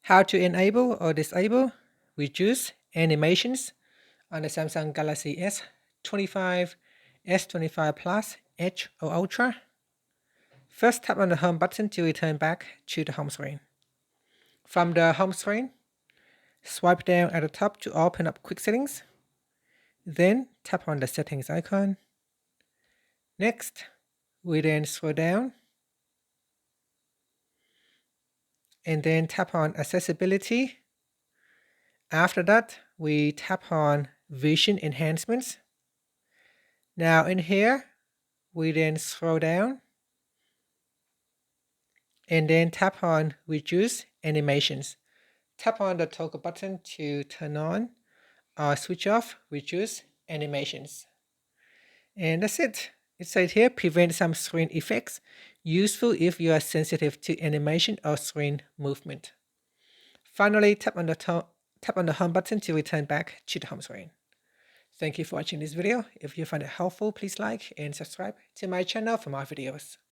How to enable or disable reduce animations on the Samsung Galaxy S25, S25 Plus, Edge or Ultra. First, tap on the home button to return back to the home screen. From the home screen, swipe down at the top to open up quick settings. Then tap on the settings icon. Next, we then scroll down and then tap on accessibility. After that, we tap on vision enhancements. Now in here, we then scroll down and then tap on reduce animations. Tap on the toggle button to turn on or switch off reduce animations. And that's it. It says here prevent some screen effects, useful if you are sensitive to animation or screen movement. Finally, tap on the home button to return back to the home screen. Thank you for watching this video. If you find it helpful, please like and subscribe to my channel for more videos.